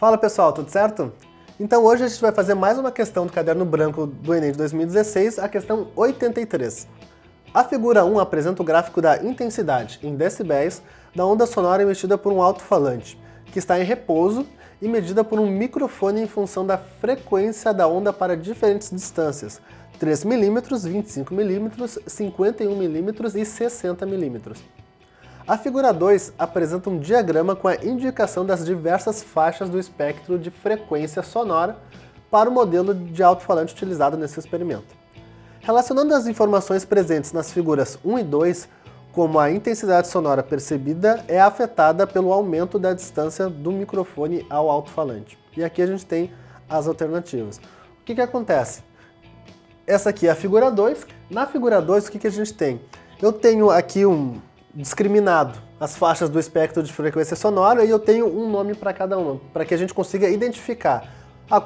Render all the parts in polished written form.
Fala pessoal, tudo certo? Então hoje a gente vai fazer mais uma questão do caderno branco do Enem de 2016, a questão 83. A figura 1 apresenta o gráfico da intensidade, em decibéis, da onda sonora emitida por um alto-falante, que está em repouso e medida por um microfone em função da frequência da onda para diferentes distâncias, 3 mm, 25 mm, 51 mm e 60 mm. A figura 2 apresenta um diagrama com a indicação das diversas faixas do espectro de frequência sonora para o modelo de alto-falante utilizado nesse experimento. Relacionando as informações presentes nas figuras 1 e 2, como a intensidade sonora percebida é afetada pelo aumento da distância do microfone ao alto-falante. E aqui a gente tem as alternativas. O que acontece? Essa aqui é a figura 2. Na figura 2, o que a gente tem? Eu tenho aqui discriminado as faixas do espectro de frequência sonora e eu tenho um nome para cada uma, para que a gente consiga identificar.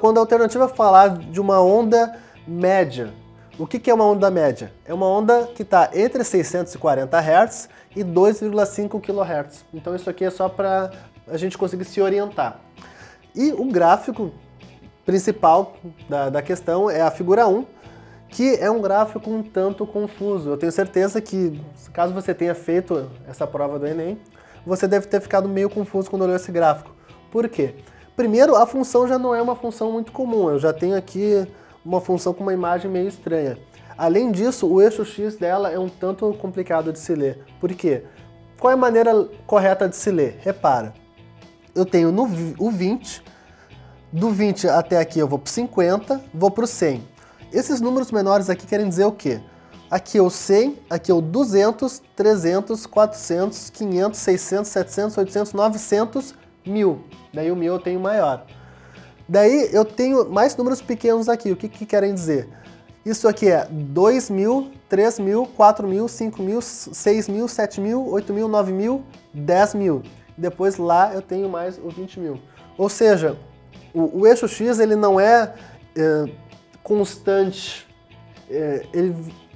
Quando a alternativa falar de uma onda média, o que é uma onda média? É uma onda que está entre 640 Hz e 2,5 kHz. Então isso aqui é só para a gente conseguir se orientar. E o gráfico principal da questão é a figura 1, que é um gráfico um tanto confuso. Eu tenho certeza que, caso você tenha feito essa prova do Enem, você deve ter ficado meio confuso quando olhou esse gráfico. Por quê? Primeiro, a função já não é uma função muito comum. Eu já tenho aqui uma função com uma imagem meio estranha. Além disso, o eixo X dela é um tanto complicado de se ler. Por quê? Qual é a maneira correta de se ler? Repara, eu tenho o 20, do 20 até aqui eu vou para o 50, vou para o 100. Esses números menores aqui querem dizer o quê? Aqui é o 100, aqui é o 200, 300, 400, 500, 600, 700, 800, 900, 1000. Daí o 1000 eu tenho maior. Daí eu tenho mais números pequenos aqui. O que querem dizer? Isso aqui é 2.000, 3.000, 4.000, 5.000, 6.000, 7.000, 8.000, 9.000, 10.000. Depois lá eu tenho mais o 20.000. Ou seja, o eixo X ele não é constante.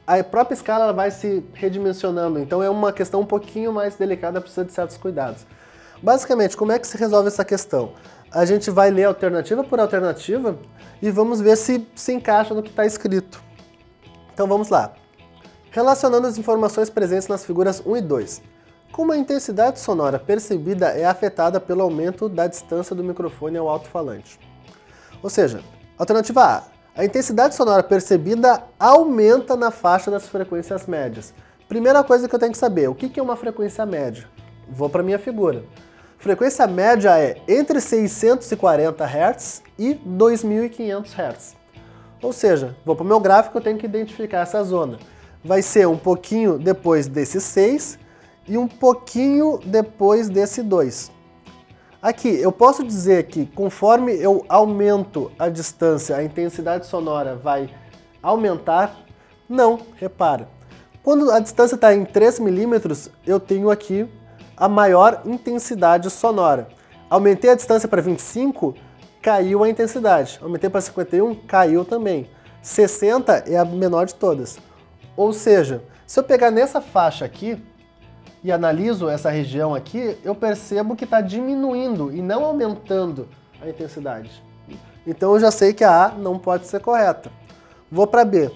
A própria escala ela vai se redimensionando. Então é uma questão um pouquinho mais delicada, precisa de certos cuidados. Basicamente, como é que se resolve essa questão? A gente vai ler alternativa por alternativa e vamos ver se encaixa no que está escrito. Então vamos lá. Relacionando as informações presentes nas figuras 1 e 2. Como a intensidade sonora percebida é afetada pelo aumento da distância do microfone ao alto-falante. Ou seja, alternativa A. A intensidade sonora percebida aumenta na faixa das frequências médias. Primeira coisa que eu tenho que saber, o que é uma frequência média? Vou para a minha figura. Frequência média é entre 640 Hz e 2.500 Hz. Ou seja, vou para o meu gráfico, eu tenho que identificar essa zona. Vai ser um pouquinho depois desse 6 e um pouquinho depois desse 2. Aqui, eu posso dizer que conforme eu aumento a distância, a intensidade sonora vai aumentar? Não, repara. Quando a distância está em 3 mm, eu tenho aqui a maior intensidade sonora. Aumentei a distância para 25, caiu a intensidade. Aumentei para 51, caiu também. 60 é a menor de todas. Ou seja, se eu pegar nessa faixa aqui e analiso essa região aqui, eu percebo que está diminuindo e não aumentando a intensidade. Então eu já sei que a A não pode ser correta. Vou para B.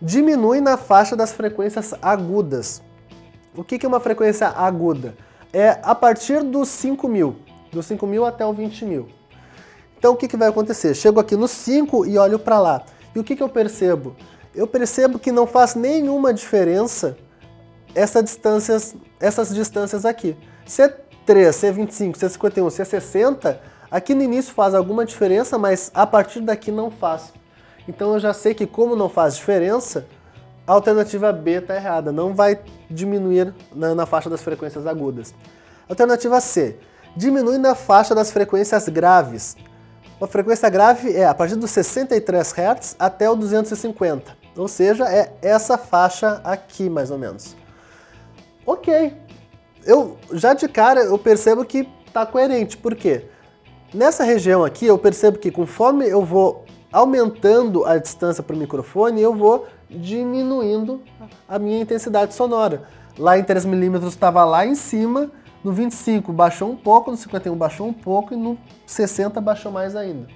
Diminui na faixa das frequências agudas. O que é uma frequência aguda? É a partir dos 5.000, dos 5.000 até o 20.000. Então o que vai acontecer? Chego aqui no 5 e olho para lá. E o que eu percebo? Eu percebo que não faz nenhuma diferença essas distâncias aqui. Se é 3, se é 25, se é 51, se é 60, aqui no início faz alguma diferença, mas a partir daqui não faz. Então eu já sei que como não faz diferença, a alternativa B está errada, não vai diminuir na faixa das frequências agudas. Alternativa C, diminui na faixa das frequências graves. A frequência grave é a partir dos 63 Hz até o 250, ou seja, é essa faixa aqui mais ou menos. Ok, já de cara eu percebo que está coerente, por quê? Nessa região aqui eu percebo que conforme eu vou aumentando a distância para o microfone, eu vou diminuindo a minha intensidade sonora. Lá em 3 mm estava lá em cima, No 25 baixou um pouco, no 51 baixou um pouco e no 60 baixou mais ainda.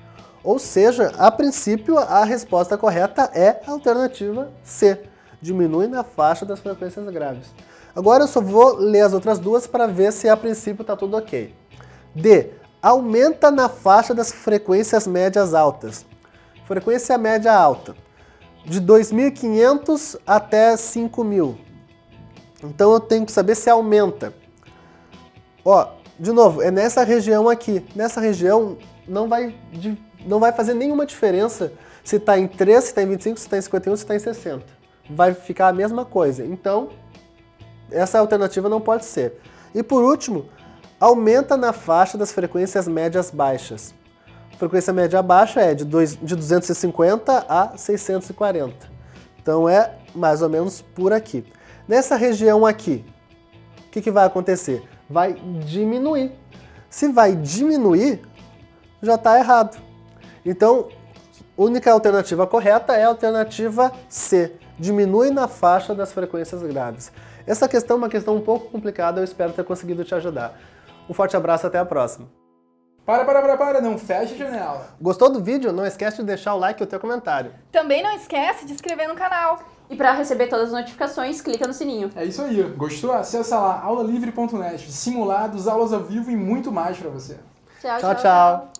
Ou seja, a princípio a resposta correta é a alternativa C. Diminui na faixa das frequências graves. Agora eu só vou ler as outras duas para ver se a princípio está tudo ok. D. Aumenta na faixa das frequências médias altas. Frequência média alta. De 2.500 até 5.000. Então eu tenho que saber se aumenta. Ó, de novo, é nessa região aqui. Nessa região não vai fazer nenhuma diferença se está em 3, se está em 25, se está em 51, se está em 60. Vai ficar a mesma coisa. Então, essa alternativa não pode ser. E por último, aumenta na faixa das frequências médias baixas. Frequência média baixa é de 250 a 640. Então é mais ou menos por aqui. Nessa região aqui, o que vai acontecer? Vai diminuir. Se vai diminuir, já está errado. Então, a única alternativa correta é a alternativa C. Diminui na faixa das frequências graves. Essa questão é uma questão um pouco complicada, eu espero ter conseguido te ajudar. Um forte abraço, até a próxima. Para, não feche a janela. Gostou do vídeo? Não esquece de deixar o like e o teu comentário. Também não esquece de se inscrever no canal. E para receber todas as notificações, clica no sininho. É isso aí. Gostou? Acessa lá aulalivre.net. Simulados, aulas ao vivo e muito mais para você. Tchau, Tchau, tchau.